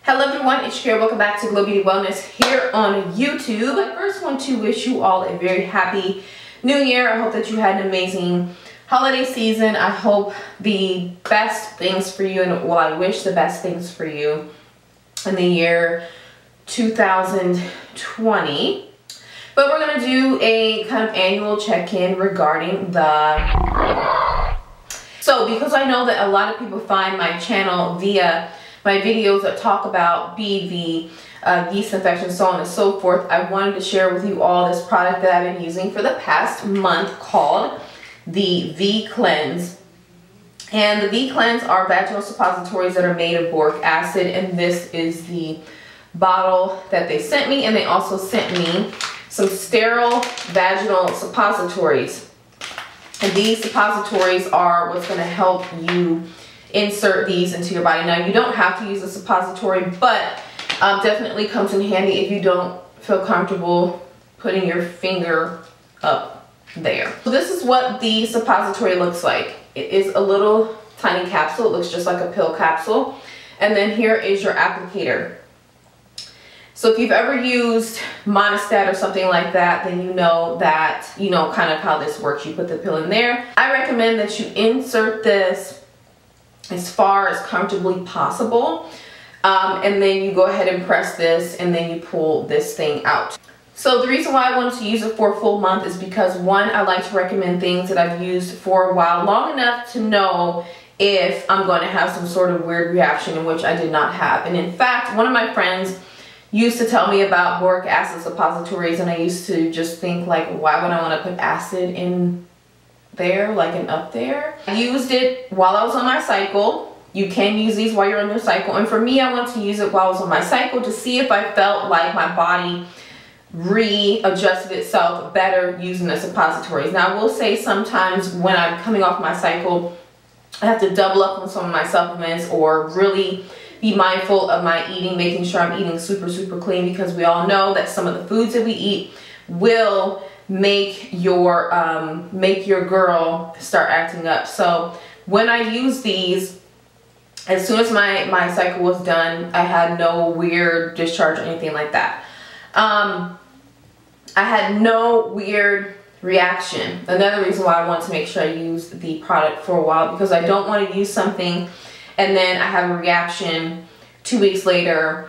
Hello everyone, it's Shakira. Welcome back to GlowBeautyWellness here on YouTube. I first want to wish you all a very happy new year. I hope that you had an amazing holiday season. I hope the best things for you, and well, I wish the best things for you in the year 2020. But we're going to do a kind of annual check-in regarding So because I know that a lot of people find my channel via my videos that talk about BV, yeast infection, so on and so forth, I wanted to share with you all this product that I've been using for the past month called the V-Cleanse. And the V-Cleanse are vaginal suppositories that are made of boric acid, and this is the bottle that they sent me. And they also sent me some sterile vaginal suppositories. And these suppositories are what's going to help you insert these into your body. Now, you don't have to use a suppository, but definitely comes in handy if you don't feel comfortable putting your finger up there. So this is what the suppository looks like. It is a little tiny capsule. It looks just like a pill capsule. And then here is your applicator. So if you've ever used Monistat or something like that, then you know that, you know, kind of how this works. You put the pill in there. I recommend that you insert this as far as comfortably possible. And then you go ahead and press this, and then you pull this thing out. So the reason why I wanted to use it for a full month is because, one, I like to recommend things that I've used for a while, long enough to know if I'm going to have some sort of weird reaction, in which I did not have. And in fact, one of my friends used to tell me about boric acid suppositories, and I used to just think, like, why would I want to put acid in there, like an up there? I used it while I was on my cycle. You can use these while you're on your cycle, and for me, I wanted to use it while I was on my cycle to see if I felt like my body readjusted itself better using the suppositories. Now, I will say sometimes when I'm coming off my cycle, I have to double up on some of my supplements or really be mindful of my eating, making sure I'm eating super clean, because we all know that some of the foods that we eat will make your girl start acting up. So when I use these, as soon as my cycle was done, I had no weird discharge or anything like that. I had no weird reaction. Another reason why I want to make sure I use the product for a while, because I don't want to use something and then I have a reaction 2 weeks later.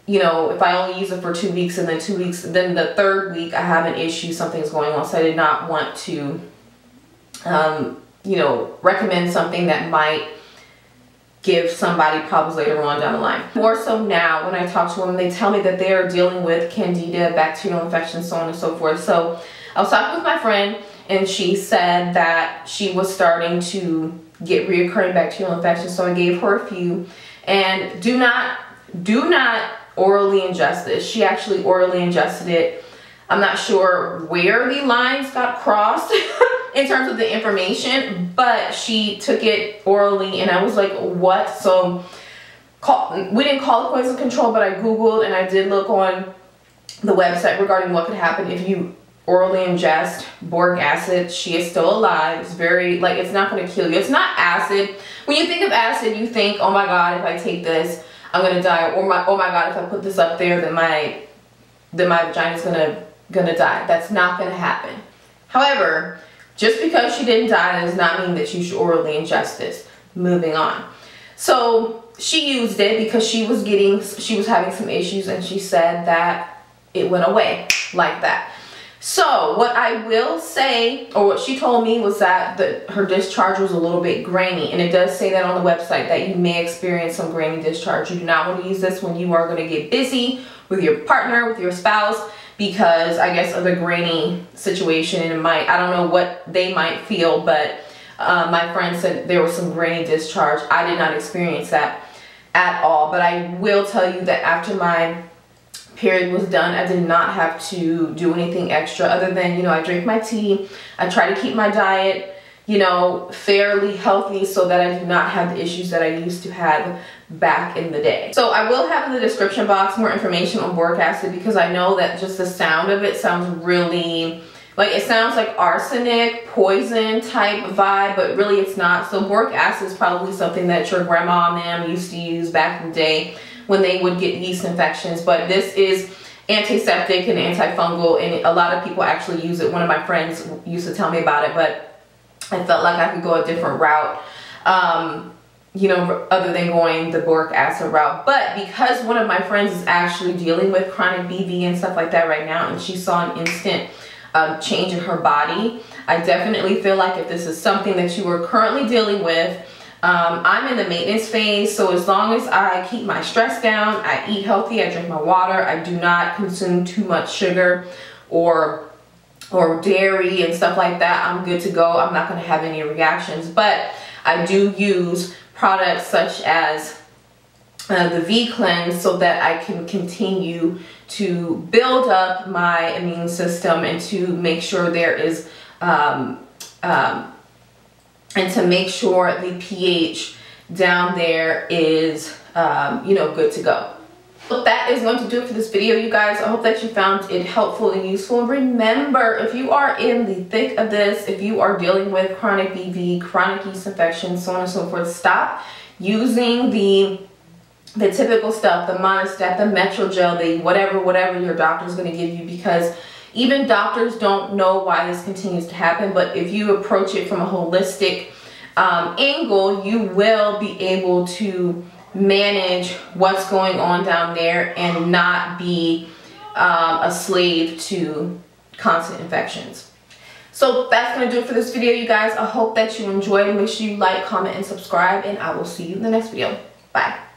You know, if I only use it for 2 weeks, and then 2 weeks, then the third week I have an issue, something's going on. So I did not want to, you know, recommend something that might give somebody problems later on down the line. More so now, when I talk to women, they tell me that they are dealing with Candida, bacterial infections, so on and so forth. So I was talking with my friend, and she said that she was starting to get recurring bacterial infections. So I gave her a few. And do not orally ingest this. She actually orally ingested it. I'm not sure where the lines got crossed in terms of the information, but she took it orally, and I was like, what? So we didn't call it poison control, but I Googled and I did look on the website regarding what could happen if you orally ingest boric acid. She is still alive. It's very, like, it's not going to kill you. It's not acid. When you think of acid, you think, oh my God, if I take this, I'm gonna die, or oh my God, if I put this up there, then my vagina's gonna die. That's not gonna happen. However, just because she didn't die, that does not mean that you should orally ingest this. Moving on. So she used it because she was having some issues, and she said that it went away like that. So what I will say, or what she told me, was that her discharge was a little bit grainy. And it does say that on the website, that you may experience some grainy discharge. You do not want to use this when you are going to get busy with your partner, with your spouse, because I guess of the grainy situation. And I don't know what they might feel, but my friend said there was some grainy discharge. I did not experience that at all. But I will tell you that after my period was done, I did not have to do anything extra other than, you know, I drink my tea. I try to keep my diet, you know, fairly healthy, so that I do not have the issues that I used to have back in the day. So I will have in the description box more information on boric acid, because I know that just the sound of it sounds really, like, it sounds like arsenic, poison type vibe, but really it's not. So boric acid is probably something that your grandma and them used to use back in the day when they would get yeast infections. But this is antiseptic and antifungal, and a lot of people actually use it. One of my friends used to tell me about it, but I felt like I could go a different route, you know, other than going the boric acid route. But because one of my friends is actually dealing with chronic BV and stuff like that right now, and she saw an instant change in her body, I definitely feel like if this is something that you are currently dealing with, I'm in the maintenance phase, so as long as I keep my stress down, I eat healthy, I drink my water, I do not consume too much sugar or dairy and stuff like that, I'm good to go. I'm not going to have any reactions. But I do use products such as the V Cleanse so that I can continue to build up my immune system and to make sure there is and to make sure the pH down there is, you know, good to go. So that is going to do it for this video, you guys. I hope that you found it helpful and useful. And remember, if you are in the thick of this, if you are dealing with chronic BV, chronic yeast infections, so on and so forth, stop using the typical stuff, the Monostat, the Metrogel, the whatever your doctor is going to give you, because even doctors don't know why this continues to happen. But if you approach it from a holistic angle, you will be able to manage what's going on down there and not be a slave to constant infections. So that's going to do it for this video, you guys. I hope that you enjoyed. Make sure you like, comment, and subscribe, and I will see you in the next video. Bye.